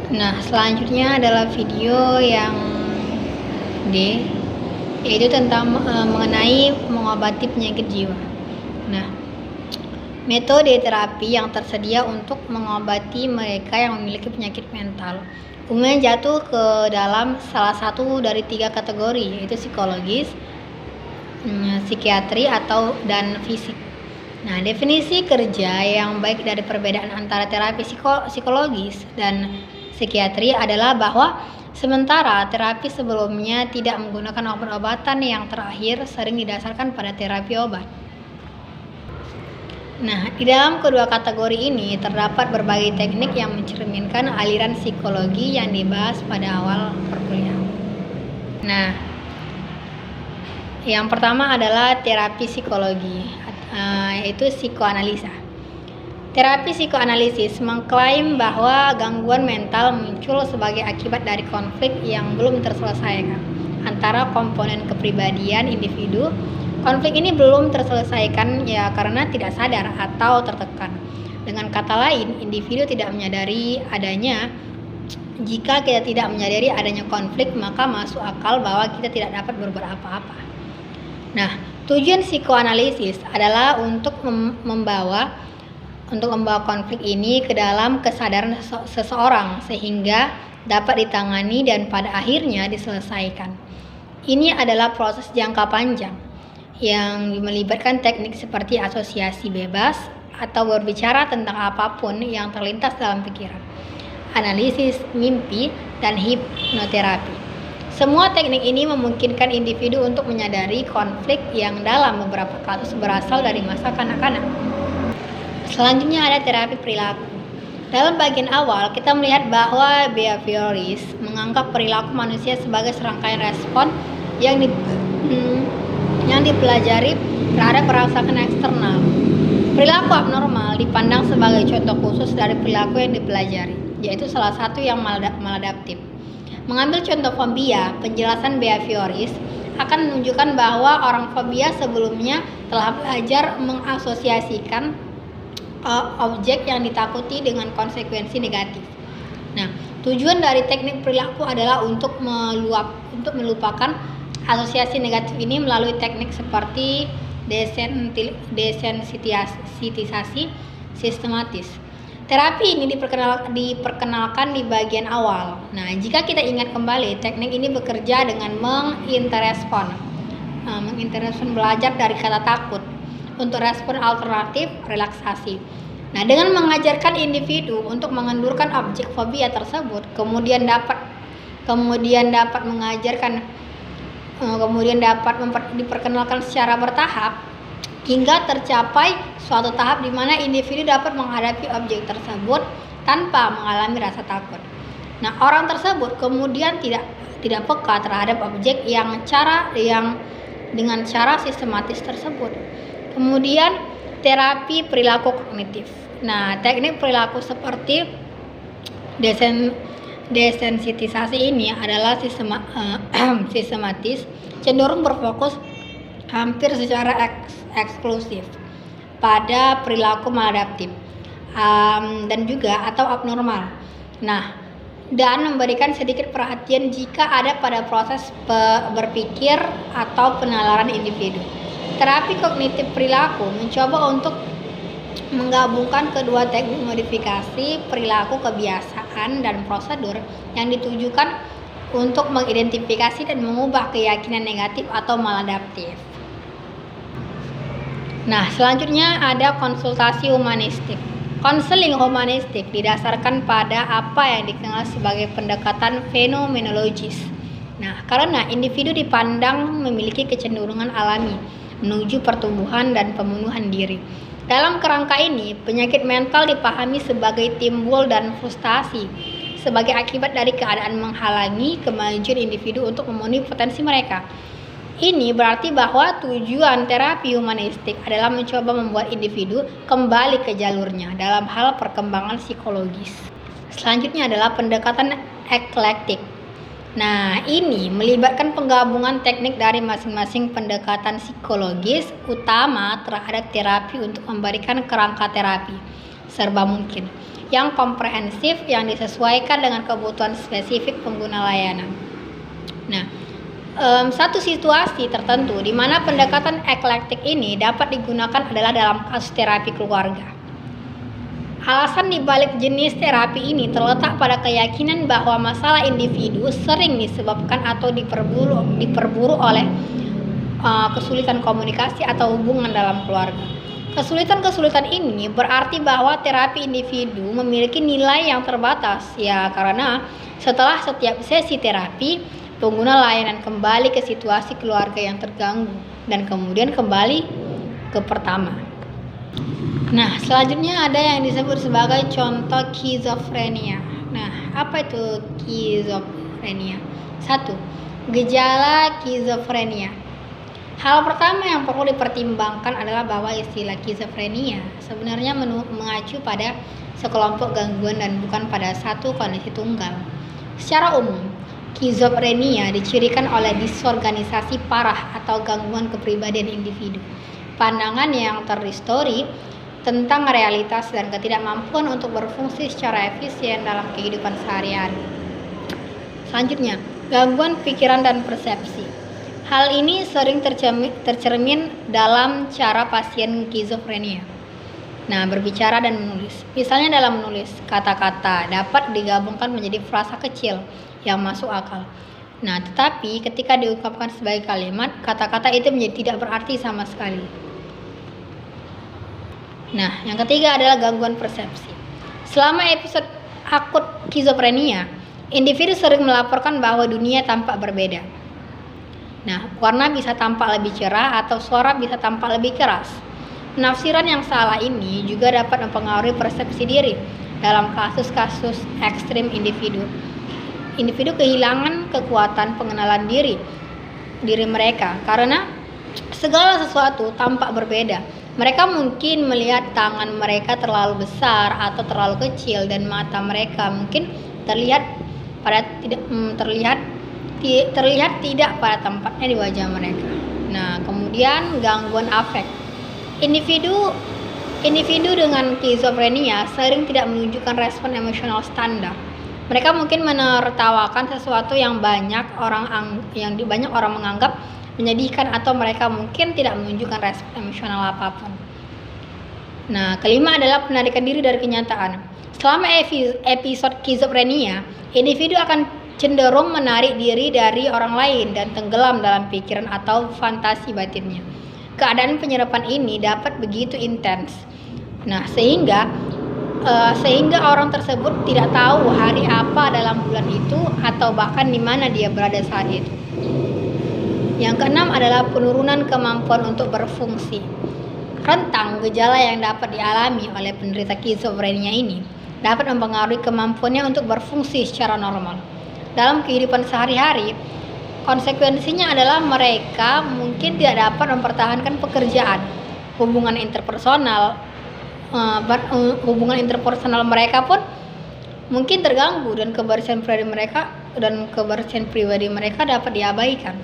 Nah, selanjutnya adalah video yang D, yaitu tentang mengenai mengobati penyakit jiwa. Nah, metode terapi yang tersedia untuk mengobati mereka yang memiliki penyakit mental umumnya jatuh ke dalam salah satu dari 3 kategori, yaitu psikologis, psikiatri dan fisik. Nah, definisi kerja yang baik dari perbedaan antara terapi psikologis dan psikiatri adalah bahwa sementara terapi sebelumnya tidak menggunakan obat-obatan, yang terakhir sering didasarkan pada terapi obat. Nah, di dalam kedua kategori ini terdapat berbagai teknik yang mencerminkan aliran psikologi yang dibahas pada awal perkuliahan. Nah, yang pertama adalah terapi psikologi, yaitu psikoanalisa. Terapi psikoanalisis mengklaim bahwa gangguan mental muncul sebagai akibat dari konflik yang belum terselesaikan antara komponen kepribadian individu. Konflik ini belum terselesaikan karena tidak sadar atau tertekan. Dengan kata lain, individu tidak menyadari adanya. Jika kita tidak menyadari adanya konflik, maka masuk akal bahwa kita tidak dapat berbuat apa-apa. Nah, tujuan psikoanalisis adalah untuk membawa konflik ini ke dalam kesadaran seseorang sehingga dapat ditangani dan pada akhirnya diselesaikan. Ini adalah proses jangka panjang yang melibatkan teknik seperti asosiasi bebas atau berbicara tentang apapun yang terlintas dalam pikiran, analisis mimpi, dan hipnoterapi. Semua teknik ini memungkinkan individu untuk menyadari konflik yang dalam beberapa kasus berasal dari masa kanak-kanak. Selanjutnya ada terapi perilaku. Dalam bagian awal, kita melihat bahwa behavioris menganggap perilaku manusia sebagai serangkaian respon yang dipelajari terhadap perasaan eksternal. Perilaku abnormal dipandang sebagai contoh khusus dari perilaku yang dipelajari, yaitu salah satu yang maladaptif. Mengambil contoh fobia, penjelasan behavioris akan menunjukkan bahwa orang fobia sebelumnya telah belajar mengasosiasikan objek yang ditakuti dengan konsekuensi negatif. Nah, tujuan dari teknik perilaku adalah untuk melupakan asosiasi negatif ini melalui teknik seperti desensitisasi sistematis. Terapi ini diperkenalkan di bagian awal. Nah, jika kita ingat kembali, teknik ini bekerja dengan menginterespon belajar dari kata takut untuk respon alternatif relaksasi. Nah, dengan mengajarkan individu untuk mengendurkan objek fobia tersebut, kemudian dapat diperkenalkan secara bertahap hingga tercapai suatu tahap di mana individu dapat menghadapi objek tersebut tanpa mengalami rasa takut. Nah, orang tersebut kemudian tidak peka terhadap objek dengan cara sistematis tersebut. Kemudian terapi perilaku kognitif. Nah, teknik perilaku seperti desensitisasi ini adalah sistematis, cenderung berfokus hampir secara eksklusif pada perilaku maladaptif dan juga atau abnormal. Nah, dan memberikan sedikit perhatian jika ada pada proses berpikir atau penalaran individu. Terapi kognitif perilaku mencoba untuk menggabungkan kedua teknik modifikasi perilaku, kebiasaan, dan prosedur yang ditujukan untuk mengidentifikasi dan mengubah keyakinan negatif atau maladaptif. Nah, selanjutnya ada konsultasi humanistik. Konseling humanistik didasarkan pada apa yang dikenal sebagai pendekatan fenomenologis. Nah, karena individu dipandang memiliki kecenderungan alami menuju pertumbuhan dan pemenuhan diri. Dalam kerangka ini, penyakit mental dipahami sebagai timbul dan frustasi sebagai akibat dari keadaan menghalangi kemajuan individu untuk memenuhi potensi mereka. Ini berarti bahwa tujuan terapi humanistik adalah mencoba membuat individu kembali ke jalurnya dalam hal perkembangan psikologis. Selanjutnya adalah pendekatan eklektik. Nah, ini melibatkan penggabungan teknik dari masing-masing pendekatan psikologis utama terhadap terapi untuk memberikan kerangka terapi. serba mungkin, yang komprehensif, yang disesuaikan dengan kebutuhan spesifik pengguna layanan. Nah, satu situasi tertentu di mana pendekatan eklektik ini dapat digunakan adalah dalam kasus terapi keluarga. Alasan dibalik jenis terapi ini terletak pada keyakinan bahwa masalah individu sering disebabkan atau diperburu oleh kesulitan komunikasi atau hubungan dalam keluarga. Kesulitan-kesulitan ini berarti bahwa terapi individu memiliki nilai yang terbatas, ya karena setelah setiap sesi terapi, pengguna layanan kembali ke situasi keluarga yang terganggu dan kemudian kembali ke pertama. Nah, selanjutnya ada yang disebut sebagai contoh skizofrenia. Nah, apa itu skizofrenia? 1. Gejala skizofrenia. Hal pertama yang perlu dipertimbangkan adalah bahwa istilah skizofrenia sebenarnya mengacu pada sekelompok gangguan dan bukan pada satu kondisi tunggal. Secara umum, skizofrenia dicirikan oleh disorganisasi parah atau gangguan kepribadian individu, pandangan yang terdistori tentang realitas dan ketidakmampuan untuk berfungsi secara efisien dalam kehidupan sehari-hari. Selanjutnya, gangguan pikiran dan persepsi. Hal ini sering tercermin dalam cara pasien skizofrenia. Nah, berbicara dan menulis. Misalnya dalam menulis, kata-kata dapat digabungkan menjadi frasa kecil yang masuk akal. Nah, tetapi ketika diungkapkan sebagai kalimat, kata-kata itu menjadi tidak berarti sama sekali. Nah, yang ketiga adalah gangguan persepsi. Selama episode akut skizofrenia, individu sering melaporkan bahwa dunia tampak berbeda. Nah, warna bisa tampak lebih cerah atau suara bisa tampak lebih keras. Penafsiran yang salah ini juga dapat mempengaruhi persepsi diri dalam kasus-kasus ekstrim individu. Individu kehilangan kekuatan pengenalan diri mereka karena segala sesuatu tampak berbeda. Mereka mungkin melihat tangan mereka terlalu besar atau terlalu kecil dan mata mereka mungkin terlihat tidak pada tempatnya di wajah mereka. Nah, kemudian gangguan afek. Individu dengan skizofrenia sering tidak menunjukkan respon emosional standar. Mereka mungkin menertawakan sesuatu yang banyak orang menganggap menyedihkan atau mereka mungkin tidak menunjukkan respon emosional apapun. Nah, kelima adalah penarikan diri dari kenyataan. Selama episode skizofrenia, individu akan cenderung menarik diri dari orang lain dan tenggelam dalam pikiran atau fantasi batinnya. Keadaan penyerapan ini dapat begitu intens. Nah, sehingga orang tersebut tidak tahu hari apa dalam bulan itu atau bahkan di mana dia berada saat itu. Yang keenam adalah penurunan kemampuan untuk berfungsi. Rentang gejala yang dapat dialami oleh penderita skizofrenia ini dapat mempengaruhi kemampuannya untuk berfungsi secara normal. Dalam kehidupan sehari-hari, konsekuensinya adalah mereka mungkin tidak dapat mempertahankan pekerjaan, hubungan interpersonal mereka pun mungkin terganggu dan kebersihan pribadi mereka dapat diabaikan.